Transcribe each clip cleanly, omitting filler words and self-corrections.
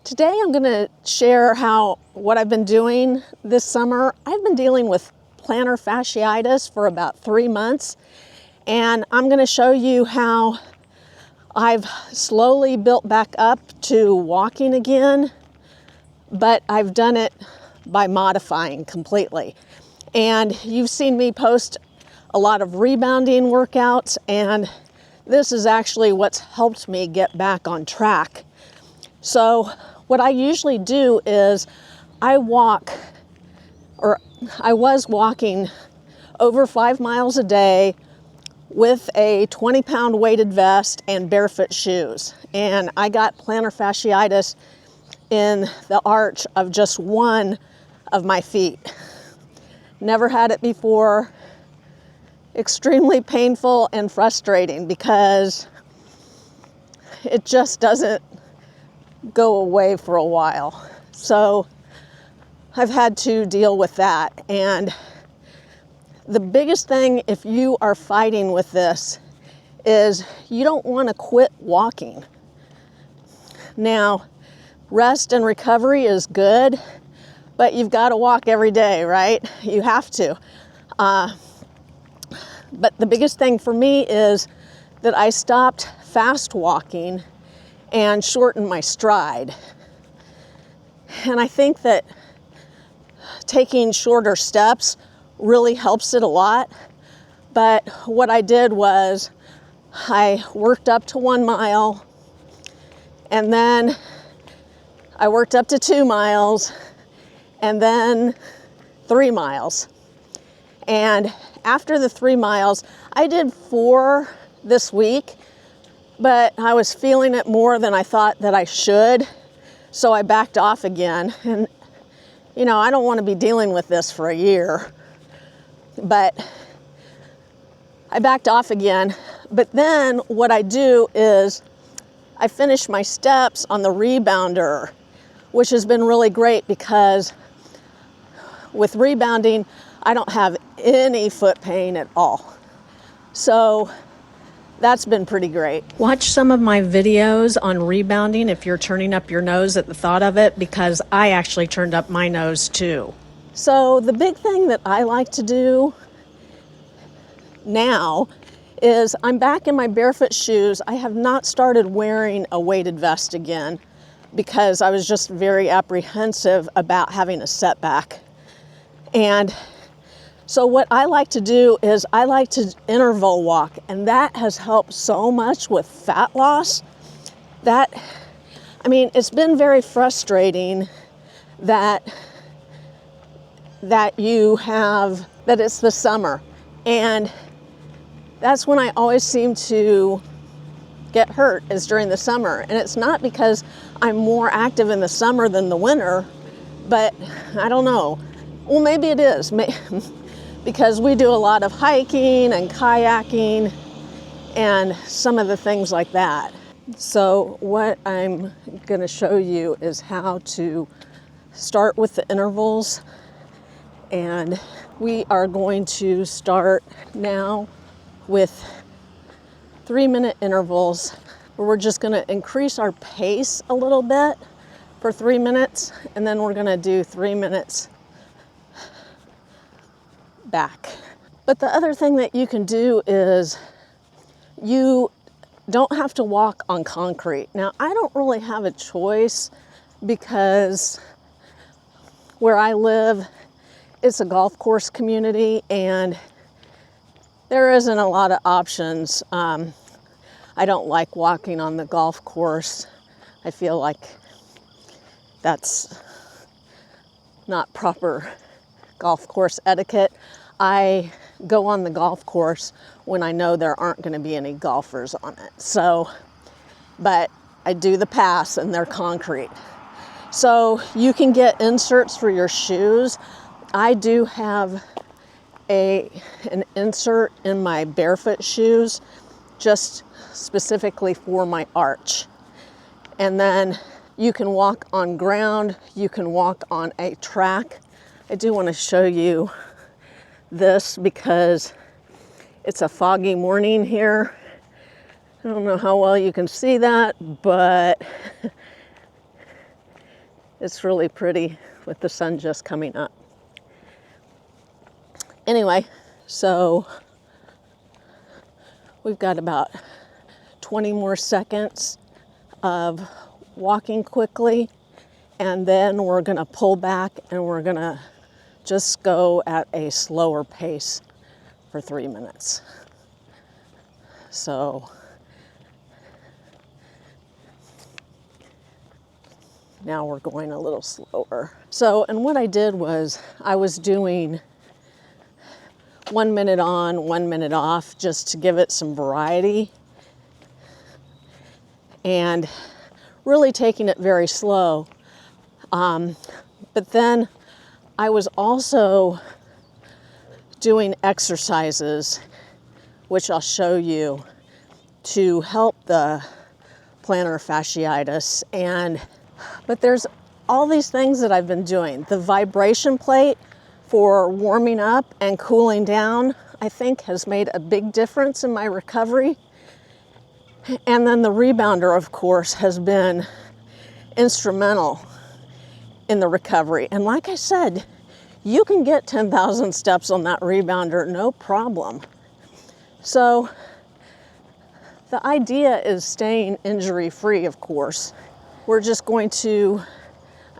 Today I'm going to share what I've been doing this summer. I've been dealing with plantar fasciitis for about 3 months, and I'm going to show you how I've slowly built back up to walking again, but I've done it by modifying completely. And you've seen me post a lot of rebounding workouts, and this is actually what's helped me get back on track. So what I usually do is I was walking over 5 miles a day with a 20-pound weighted vest and barefoot shoes. And I got plantar fasciitis in the arch of just one of my feet. Never had it before. Extremely painful and frustrating because it just doesn't go away for a while. So I've had to deal with that. And the biggest thing, if you are fighting with this, is you don't want to quit walking. Now, rest and recovery is good, but you've got to walk every day, right? You have to. But the biggest thing for me is that I stopped fast walking and shortened my stride. And I think that taking shorter steps really helps it a lot. But what I did was I worked up to 1 mile, and then I worked up to 2 miles, and then 3 miles. And after the 3 miles, I did 4 this week, but I was feeling it more than I thought that I should, so I backed off again. And, you know, I don't want to be dealing with this for a year, but I backed off again. But then what I do is I finish my steps on the rebounder, which has been really great because with rebounding, I don't have any foot pain at all. So that's been pretty great. Watch some of my videos on rebounding if you're turning up your nose at the thought of it, because I actually turned up my nose too. So the big thing that I like to do now is I'm back in my barefoot shoes. I have not started wearing a weighted vest again because I was just very apprehensive about having a setback. And so what I like to do is I like to interval walk, and that has helped so much with fat loss. It's been very frustrating that it's the summer, and that's when I always seem to get hurt, is during the summer. And it's not because I'm more active in the summer than the winter, but I don't know. Well, maybe it is. Because we do a lot of hiking and kayaking and some of the things like that. So what I'm going to show you is how to start with the intervals. And we are going to start now with 3-minute intervals, where we're just going to increase our pace a little bit for 3 minutes, and then we're going to do 3 minutes back. But the other thing that you can do is you don't have to walk on concrete. Now, I don't really have a choice because where I live, it's a golf course community, and there isn't a lot of options. I don't like walking on the golf course. I feel like that's not proper golf course etiquette. I go on the golf course when I know there aren't going to be any golfers on it. So, but I do the pass, and they're concrete. So you can get inserts for your shoes. I do have an insert in my barefoot shoes just specifically for my arch. And then you can walk on ground, you can walk on a track. I do want to show you this because it's a foggy morning here. I don't know how well you can see that, but It's really pretty with the sun just coming up. Anyway, so we've got about 20 more seconds of walking quickly, and then we're gonna pull back and we're gonna just go at a slower pace for 3 minutes. So now we're going a little slower. So, and what I did was I was doing 1 minute on, 1 minute off, just to give it some variety, and really taking it very slow. But then I was also doing exercises, which I'll show you, to help the plantar fasciitis. But there's all these things that I've been doing. The vibration plate for warming up and cooling down, I think, has made a big difference in my recovery. And then the rebounder, of course, has been instrumental in the recovery. And like I said, you can get 10,000 steps on that rebounder, no problem. So the idea is staying injury-free, of course. We're just going to,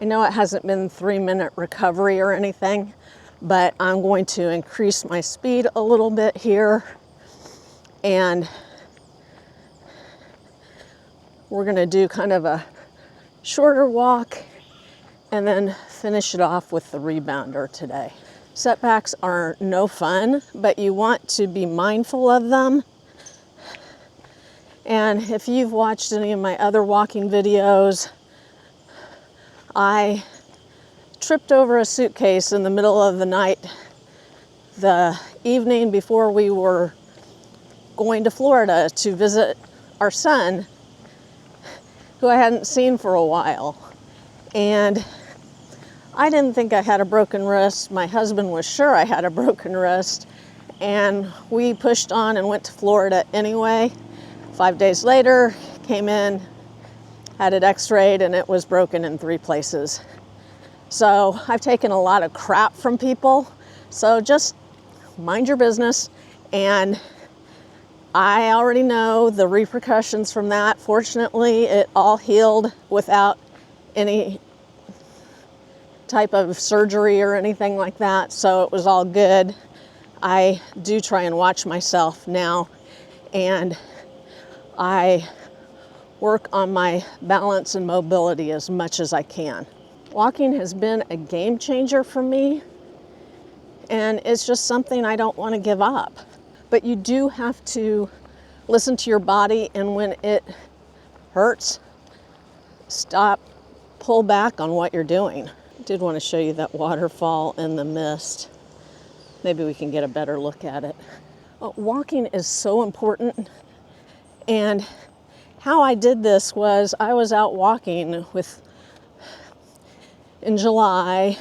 I know it hasn't been 3-minute recovery or anything, but I'm going to increase my speed a little bit here, and we're gonna do kind of a shorter walk and then finish it off with the rebounder today. Setbacks are no fun, but you want to be mindful of them. And if you've watched any of my other walking videos, I tripped over a suitcase in the middle of the night the evening before we were going to Florida to visit our son, who I hadn't seen for a while. And I didn't think I had a broken wrist. My husband was sure I had a broken wrist. And we pushed on and went to Florida anyway. 5 days later, came in, had it x-rayed, and it was broken in 3 places. So I've taken a lot of crap from people. So just mind your business. And I already know the repercussions from that. Fortunately, it all healed without any type of surgery or anything like that, so it was all good. I do try and watch myself now, and I work on my balance and mobility as much as I can. Walking has been a game changer for me, and it's just something I don't want to give up. But you do have to listen to your body, and when it hurts, stop, pull back on what you're doing. I did want to show you that waterfall in the mist. Maybe we can get a better look at it. Walking is so important, and how I did this was I was out walking in July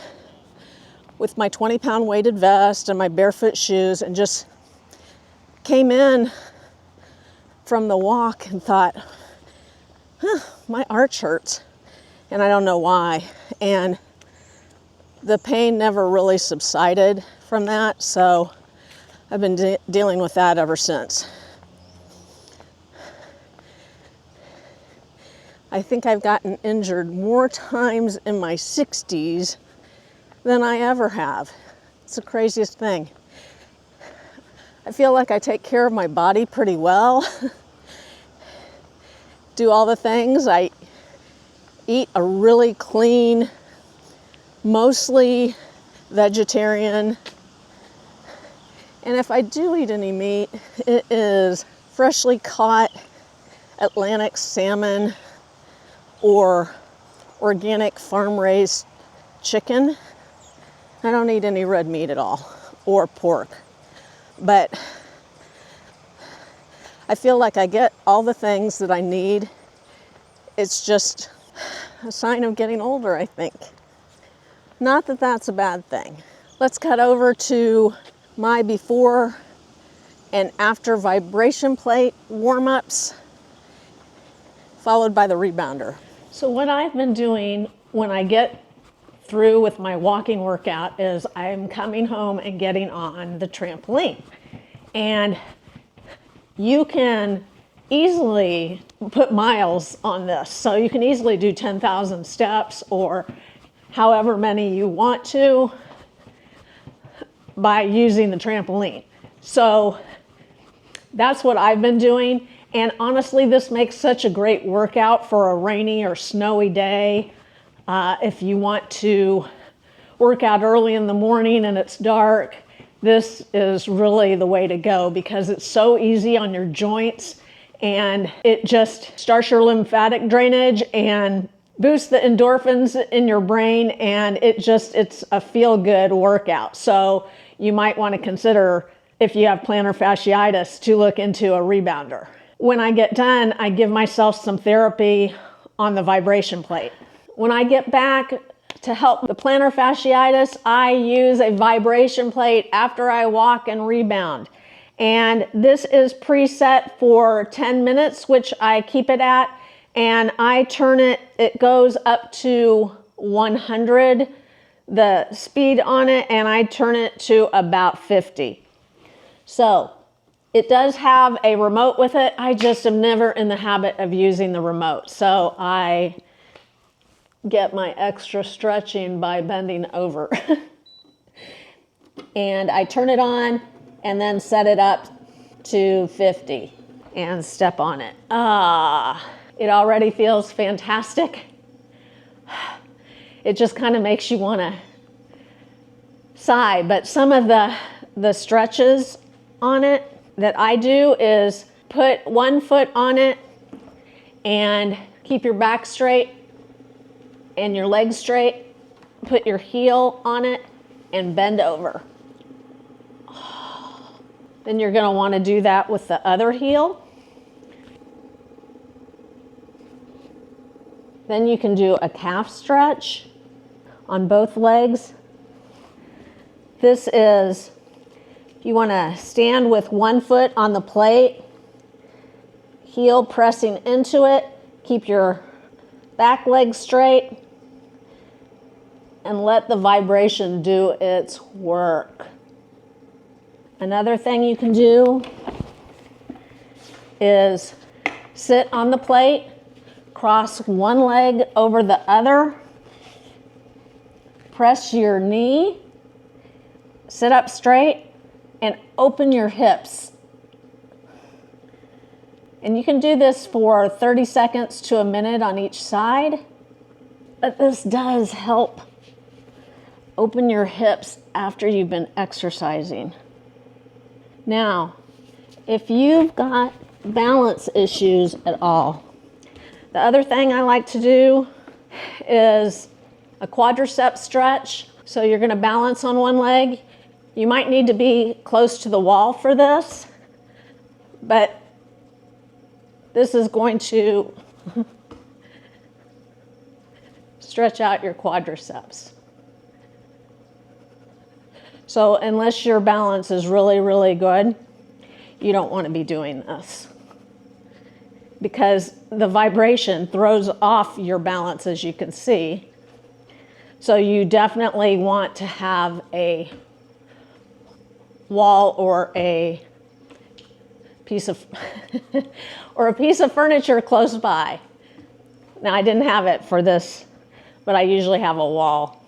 with my 20-pound weighted vest and my barefoot shoes, and just came in from the walk and thought, my arch hurts, and I don't know why. And the pain never really subsided from that, so I've been dealing with that ever since. I think I've gotten injured more times in my 60s than I ever have. It's the craziest thing. I feel like I take care of my body pretty well. Do all the things. I eat a really clean, mostly vegetarian. And if I do eat any meat, it is freshly caught Atlantic salmon or organic farm-raised chicken. I don't eat any red meat at all, or pork. But I feel like I get all the things that I need. It's just a sign of getting older, I think. Not that that's a bad thing. Let's cut over to my before and after vibration plate warm-ups, followed by the rebounder. So what I've been doing when I get through with my walking workout is I'm coming home and getting on the trampoline. And you can easily put miles on this. So you can easily do 10,000 steps or however many you want to by using the trampoline. So that's what I've been doing. And honestly, this makes such a great workout for a rainy or snowy day. If you want to work out early in the morning and it's dark, this is really the way to go because it's so easy on your joints and it just starts your lymphatic drainage and boosts the endorphins in your brain, and it's a feel-good workout. So you might want to consider, if you have plantar fasciitis, to look into a rebounder. When I get done, I give myself some therapy on the vibration plate. When I get back to help the plantar fasciitis, I use a vibration plate after I walk and rebound. And this is preset for 10 minutes, which I keep it at, and I turn it, it goes up to 100, the speed on it, and I turn it to about 50. So it does have a remote with it. I just am never in the habit of using the remote. So I get my extra stretching by bending over. And I turn it on and then set it up to 50 and step on it. It already feels fantastic. It just kind of makes you want to sigh. But some of the stretches on it that I do is put one foot on it and keep your back straight and your legs straight. Put your heel on it and bend over. Then you're going to want to do that with the other heel. Then you can do a calf stretch on both legs. This is, if you want to stand with one foot on the plate, heel pressing into it, keep your back leg straight, and let the vibration do its work. Another thing you can do is sit on the plate, cross one leg over the other, press your knee, sit up straight, and open your hips. And you can do this for 30 seconds to a minute on each side, but this does help open your hips after you've been exercising. Now, if you've got balance issues at all, the other thing I like to do is a quadricep stretch. So you're going to balance on one leg. You might need to be close to the wall for this, but this is going to stretch out your quadriceps. So unless your balance is really, really good, you don't want to be doing this because the vibration throws off your balance, as you can see. So you definitely want to have a wall or a piece of or a piece of furniture close by. Now, I didn't have it for this, but I usually have a wall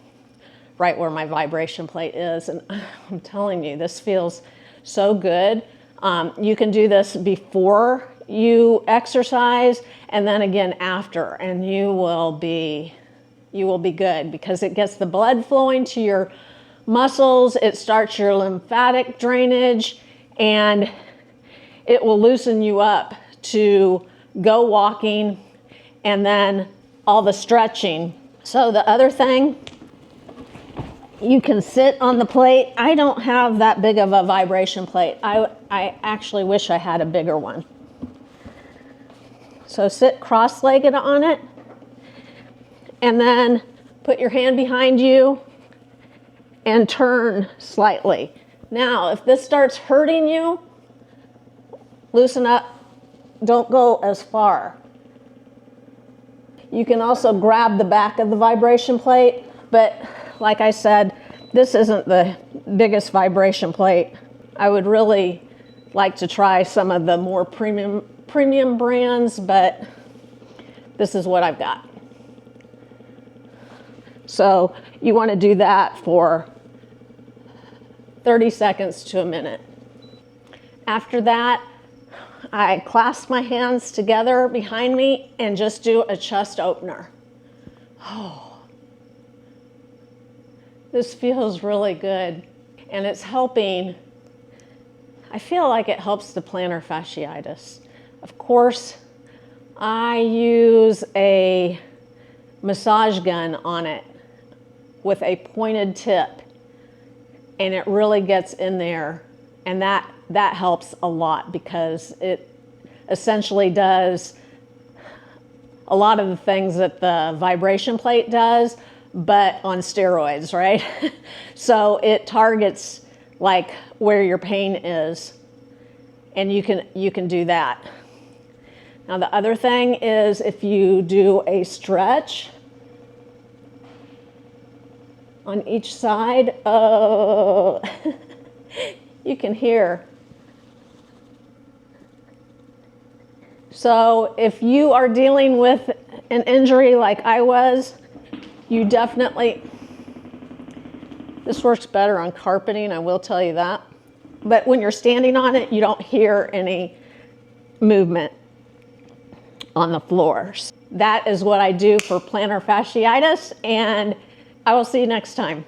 right where my vibration plate is. And I'm telling you, this feels so good. You can do this before you exercise and then again after, and you will be good because it gets the blood flowing to your muscles. It starts your lymphatic drainage, and it will loosen you up to go walking and then all the stretching. So the other thing, you can sit on the plate. I don't have that big of a vibration plate. I actually wish I had a bigger one. So sit cross-legged on it, and then put your hand behind you and turn slightly. Now, if this starts hurting you, loosen up. Don't go as far. You can also grab the back of the vibration plate, but like I said, this isn't the biggest vibration plate. I would really like to try some of the more premium brands, but this is what I've got. So you want to do that for 30 seconds to a minute. After that, I clasp my hands together behind me and just do a chest opener. Oh, this feels really good. And it's helping, I feel like it helps the plantar fasciitis. Of course, I use a massage gun on it with a pointed tip, and it really gets in there, and that helps a lot because it essentially does a lot of the things that the vibration plate does, but on steroids, right? So it targets like where your pain is, and you can do that. Now the other thing is if you do a stretch on each side, oh, you can hear. So if you are dealing with an injury like I was, you definitely, this works better on carpeting, I will tell you that. But when you're standing on it, you don't hear any movement on the floors. That is what I do for plantar fasciitis, and I will see you next time.